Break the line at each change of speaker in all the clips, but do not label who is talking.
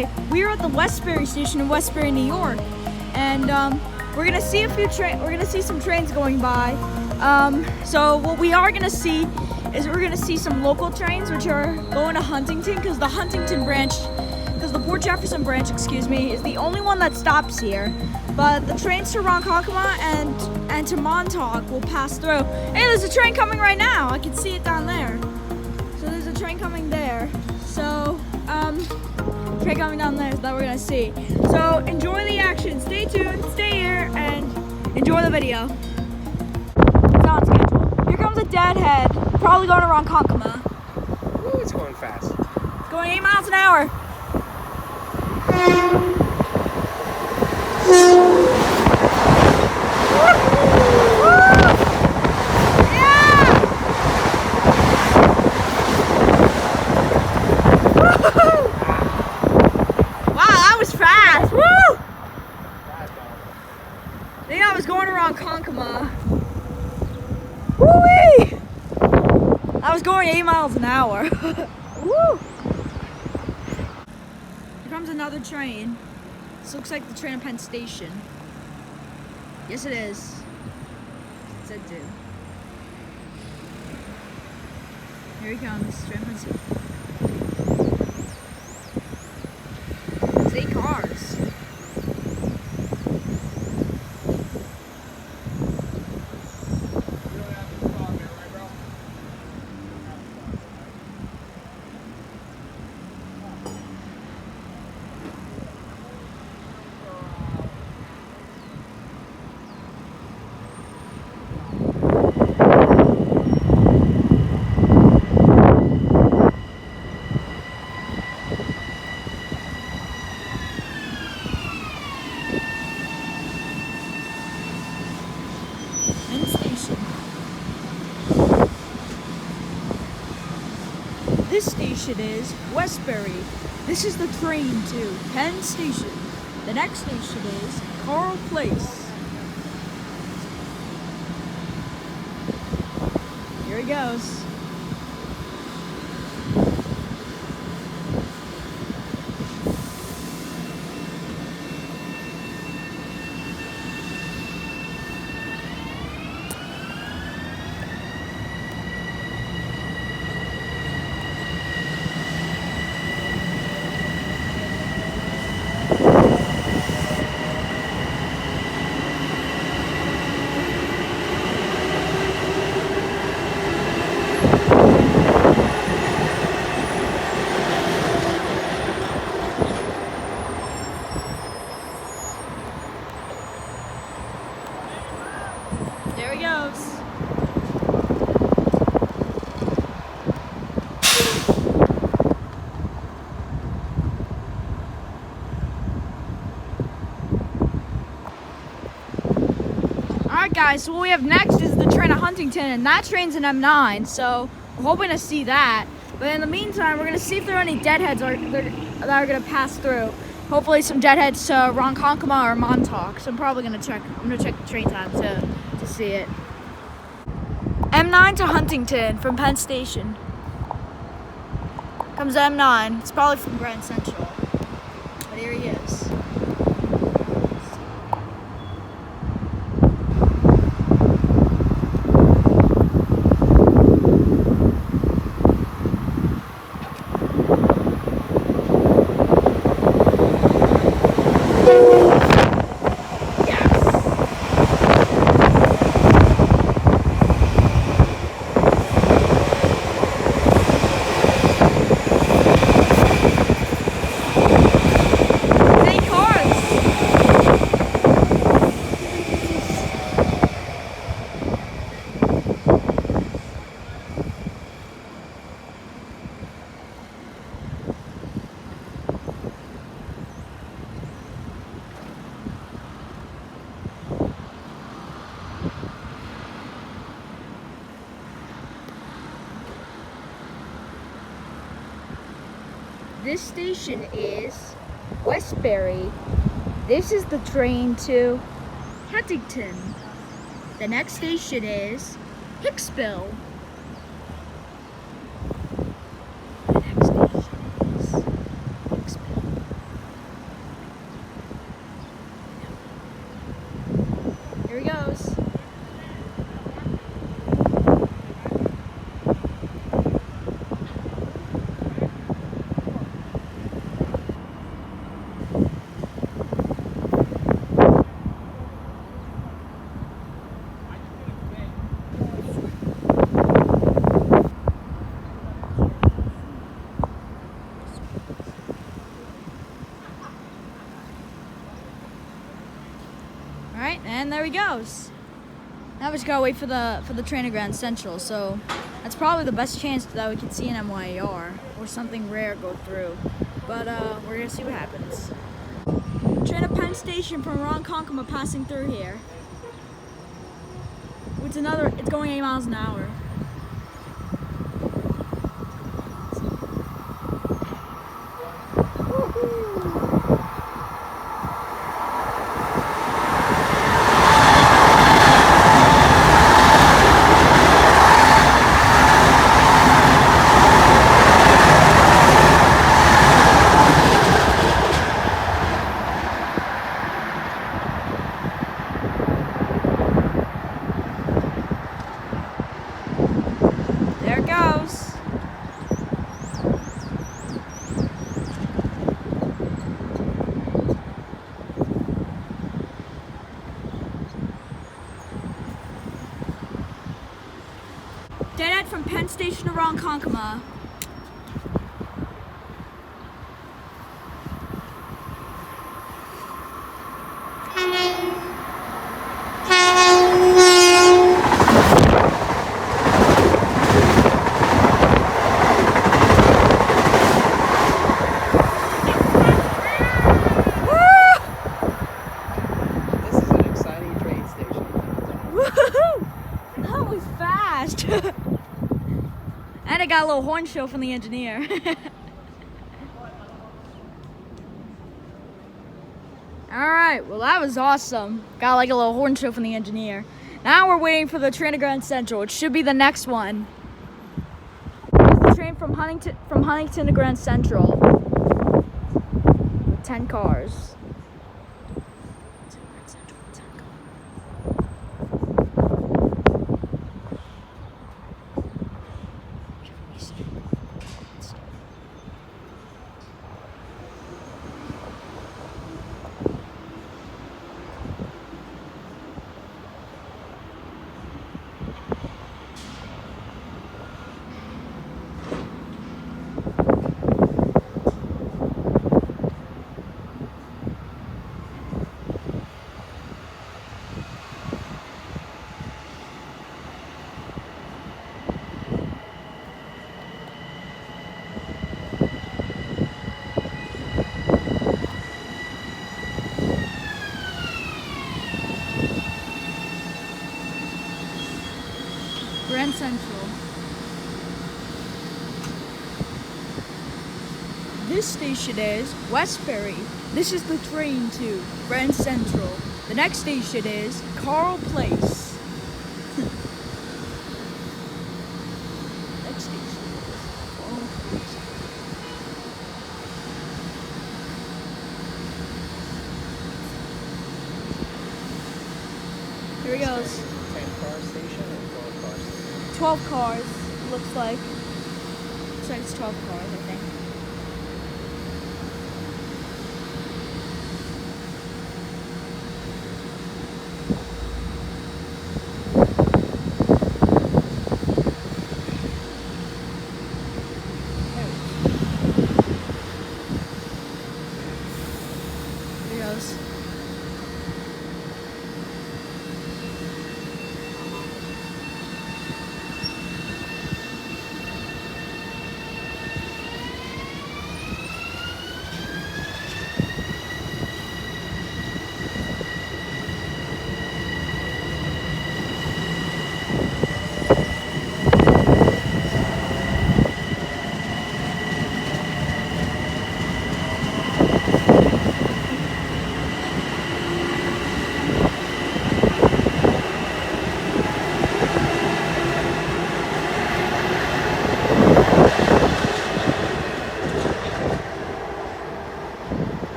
Okay, we are at the Westbury station in Westbury, New York, and we're gonna see some trains going by. So what we are gonna see is we're gonna see some local trains which are going to Huntington, because the Port Jefferson branch, is the only one that stops here. But the trains to Ronkonkoma and to Montauk will pass through. Hey, there's a train coming right now. I can see it down there. So there's a train coming there. So train coming down there that we're gonna see. So enjoy the action. Stay tuned, stay here, and enjoy the video. It's on schedule. Here comes a deadhead, probably going to Ronkonkoma.
Ooh, it's going fast.
It's going 8 miles an hour. I think I was going around Ronkonkoma. Woo-wee! I was going 8 miles an hour. Woo! Here comes another train. This looks like the train at Penn Station. Yes, it is. It said to. Here he comes, train at Penn Station. There's 8 cars. Penn Station. This station is Westbury. This is the train to Penn Station. The next station is Carl Place. Here he goes. There he goes. Alright guys, so what we have next is the train to Huntington, and that train's an M9, so we're hoping to see that. But in the meantime, we're going to see if there are any deadheads that are going to pass through. Hopefully some deadheads to Ronkonkoma or Montauk, so I'm going to check the train time to see it. M9 to Huntington from Penn Station. Comes M9. It's probably from Grand Central. But here he is. This station is Westbury. This is the train to Huntington. The next station is Hicksville. The next station is Hicksville. and there he goes. Now we just gotta wait for the train to Grand Central. So that's probably the best chance that we could see an MYAR or something rare go through. But we're gonna see what happens. Train at Penn Station from Ronkonkoma passing through here. It's going 8 miles an hour. There it goes. Dead from Penn Station to Ronkonkoma. That was fast. And I got a little horn show from the engineer. Alright, well that was awesome. Got like a little horn show from the engineer. Now we're waiting for the train to Grand Central, which should be the next one. Here's the train from Huntington to Grand Central. With 10 cars. Grand Central. This station is Westbury. This is the train to Grand Central. The next station is Carl Place. Next station is Carl Place. Here he goes.
10-car station or 12-car station?
12 cars, looks like. Looks like it's 12 cars, I think. Here he goes.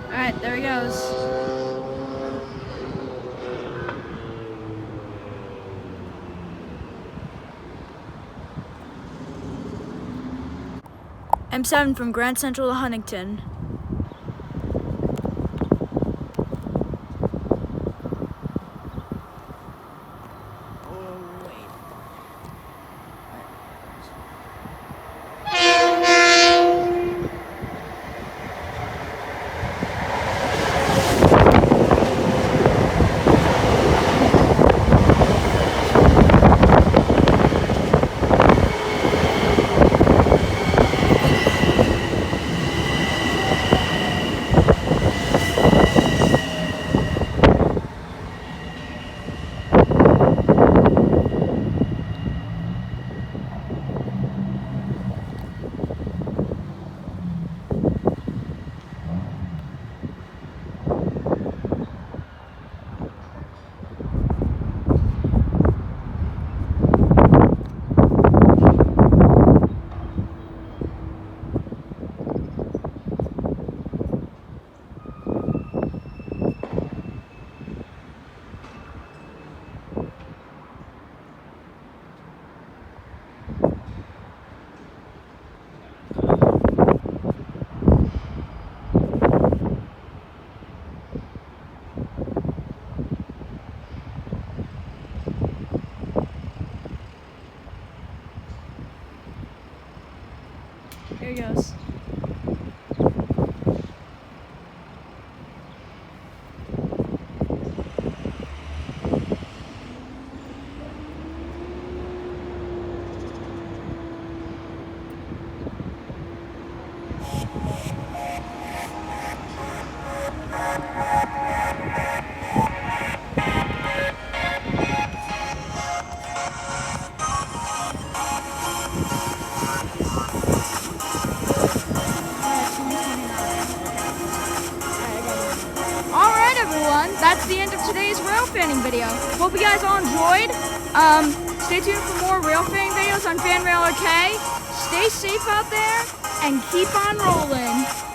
Alright, there he goes. M7 from Grand Central to Huntington. Here he goes. Alright everyone, that's the end of today's rail fanning video. Hope you guys all enjoyed. Stay tuned for more rail fanning videos on Fan Rail OK. Stay safe out there and keep on rolling.